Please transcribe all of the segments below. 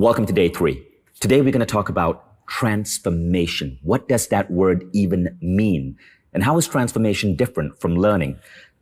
Welcome to day 3. Today we're going to talk about transformation. What does that word even mean? And how is transformation different from learning?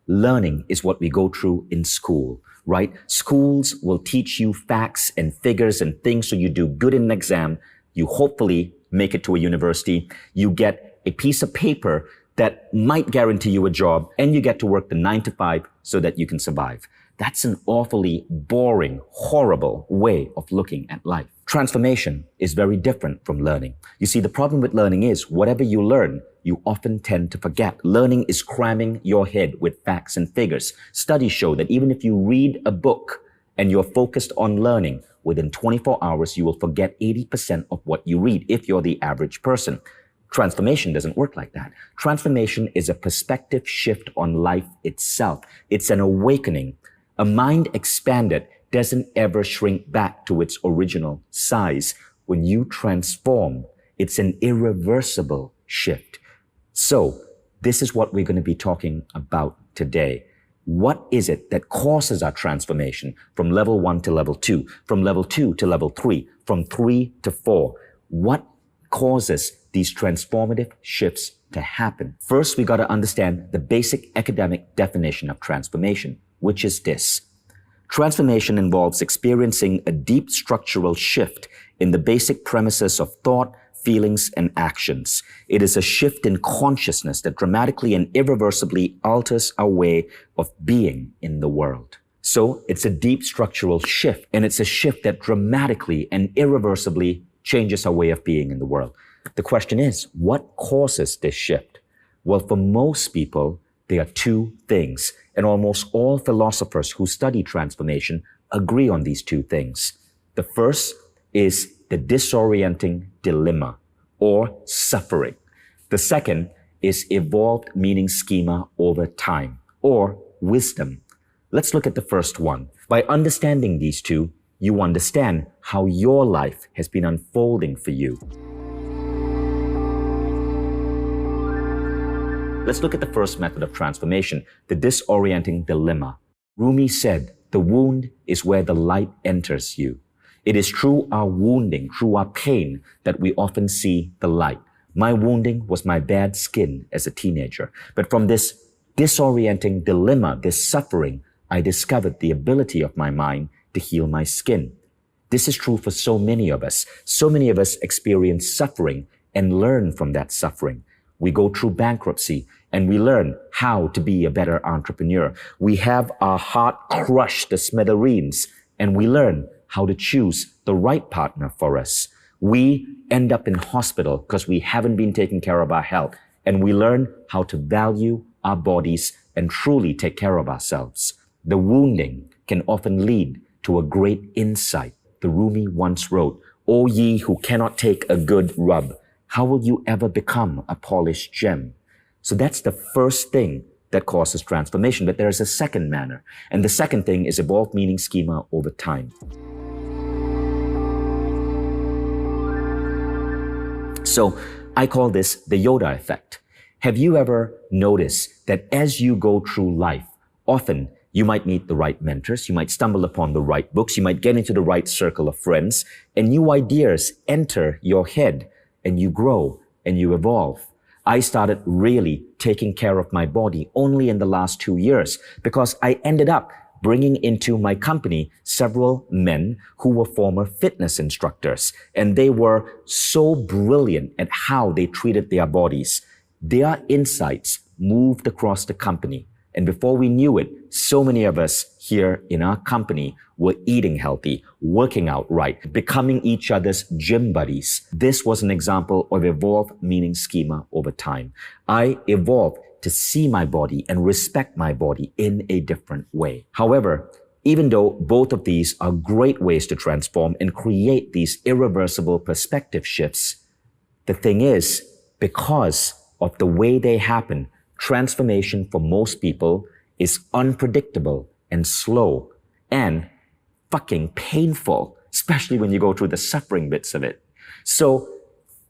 Learning is what we go through in school, right? Schools will teach you facts and figures and things so you do good in an exam. You hopefully make it to a university. You get a piece of paper that might guarantee you a job, and you get to work the 9 to 5 so that you can survive. That's an awfully boring, horrible way of looking at life. Transformation is very different from learning. You see, the problem with learning is whatever you learn, you often tend to forget. Learning is cramming your head with facts and figures. Studies show that even if you read a book and you're focused on learning, within 24 hours, you will forget 80% of what you read if you're the average person. Transformation doesn't work like that. Transformation is a perspective shift on life itself. It's an awakening. A mind expanded doesn't ever shrink back to its original size. When you transform, it's an irreversible shift. So this is what we're going to be talking about today. What is it that causes our transformation from level 1 to level 2, from level 2 to level 3, from 3 to 4? What causes these transformative shifts to happen? First, we got to understand the basic academic definition of transformation, which is this. Transformation involves experiencing a deep structural shift in the basic premises of thought, feelings, and actions. It is a shift in consciousness that dramatically and irreversibly alters our way of being in the world. So it's a deep structural shift, and it's a shift that dramatically and irreversibly changes our way of being in the world. The question is, what causes this shift? Well, for most people, there are two things, and almost all philosophers who study transformation agree on these two things. The first is the disorienting dilemma, or suffering. The second is evolved meaning schema over time, or wisdom. Let's look at the first one. By understanding these two, you understand how your life has been unfolding for you. Let's look at the first method of transformation, the disorienting dilemma. Rumi said, "The wound is where the light enters you." It is through our wounding, through our pain, that we often see the light. My wounding was my bad skin as a teenager. But from this disorienting dilemma, this suffering, I discovered the ability of my mind to heal my skin. This is true for so many of us. So many of us experience suffering and learn from that suffering. We go through bankruptcy and we learn how to be a better entrepreneur. We have our heart crushed to smithereens and we learn how to choose the right partner for us. We end up in hospital because we haven't been taking care of our health, and we learn how to value our bodies and truly take care of ourselves. The wounding can often lead to a great insight. The Rumi once wrote, "O ye who cannot take a good rub, how will you ever become a polished gem?" So that's the first thing that causes transformation. But there is a second manner. And the second thing is evolved meaning schema over time. So I call this the Yoda effect. Have you ever noticed that as you go through life, often you might meet the right mentors, you might stumble upon the right books, you might get into the right circle of friends, and new ideas enter your head, and you grow and you evolve. I started really taking care of my body only in the last 2 years because I ended up bringing into my company several men who were former fitness instructors, and they were so brilliant at how they treated their bodies. Their insights moved across the company, and before we knew it, so many of us here in our company were eating healthy, working out right, becoming each other's gym buddies. This was an example of evolved meaning schema over time. I evolved to see my body and respect my body in a different way. However, even though both of these are great ways to transform and create these irreversible perspective shifts, the thing is, because of the way they happen, transformation for most people is unpredictable and slow and fucking painful, especially when you go through the suffering bits of it. So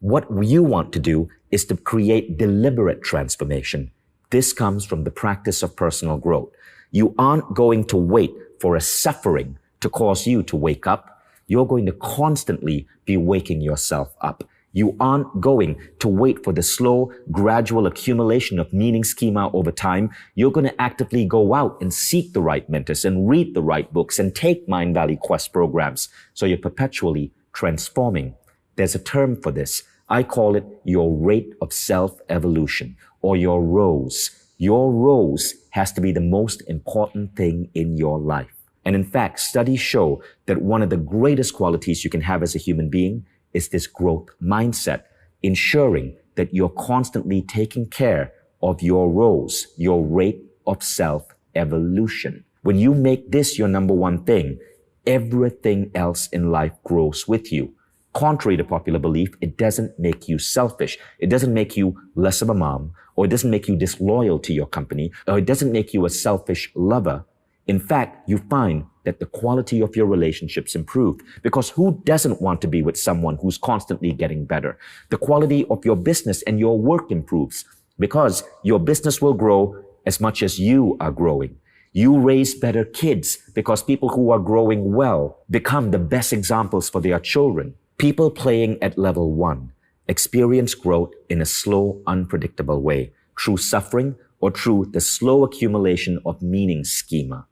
what you want to do is to create deliberate transformation. This comes from the practice of personal growth. You aren't going to wait for a suffering to cause you to wake up. you're going to constantly be waking yourself up. You aren't going to wait for the slow, gradual accumulation of meaning schema over time. You're going to actively go out and seek the right mentors and read the right books and take Mind Valley Quest programs. So you're perpetually transforming. There's a term for this. I call it your rate of self-evolution, or your rose. Your rose has to be the most important thing in your life. And in fact, studies show that one of the greatest qualities you can have as a human being is this growth mindset, ensuring that you're constantly taking care of your rose, your rate of self-evolution. When you make this your number one thing, everything else in life grows with you. Contrary to popular belief, it doesn't make you selfish. It doesn't make you less of a mom, or it doesn't make you disloyal to your company, or it doesn't make you a selfish lover. In fact, you find that the quality of your relationships improve, because who doesn't want to be with someone who's constantly getting better? The quality of your business and your work improves, because your business will grow as much as you are growing. You raise better kids because people who are growing well become the best examples for their children. People playing at level 1 experience growth in a slow, unpredictable way, through suffering or through the slow accumulation of meaning schema.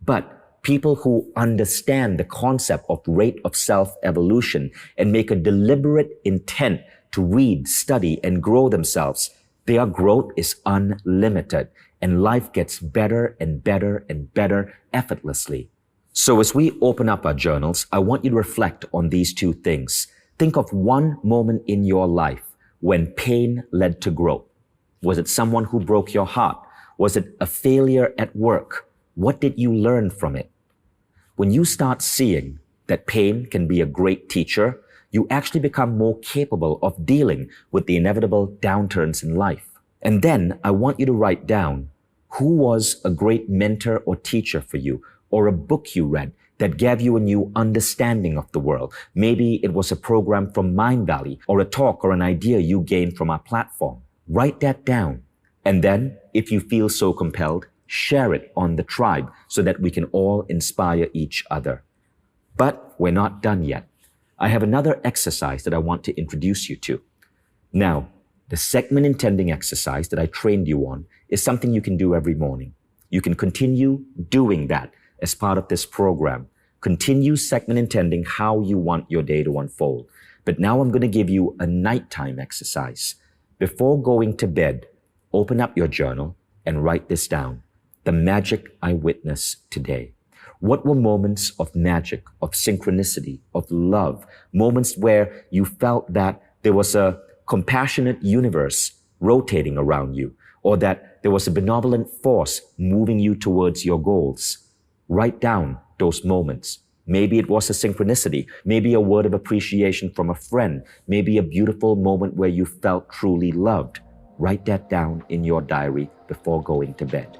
But people who understand the concept of rate of self-evolution and make a deliberate intent to read, study, and grow themselves, their growth is unlimited, and life gets better and better and better effortlessly. So as we open up our journals, I want you to reflect on these two things. Think of one moment in your life when pain led to growth. Was it someone who broke your heart? Was it a failure at work? What did you learn from it? When you start seeing that pain can be a great teacher, you actually become more capable of dealing with the inevitable downturns in life. And then I want you to write down who was a great mentor or teacher for you, or a book you read that gave you a new understanding of the world. Maybe it was a program from Mind Valley, or a talk or an idea you gained from our platform. Write that down. And then, if you feel so compelled, share it on the tribe so that we can all inspire each other. But we're not done yet. I have another exercise that I want to introduce you to. Now, the segment intending exercise that I trained you on is something you can do every morning. You can continue doing that as part of this program. Continue segment intending how you want your day to unfold. But now I'm going to give you a nighttime exercise. Before going to bed, open up your journal and write this down. The magic I witnessed today. What were moments of magic, of synchronicity, of love? Moments where you felt that there was a compassionate universe rotating around you, or that there was a benevolent force moving you towards your goals. Write down those moments. Maybe it was a synchronicity, maybe a word of appreciation from a friend, maybe a beautiful moment where you felt truly loved. Write that down in your diary before going to bed.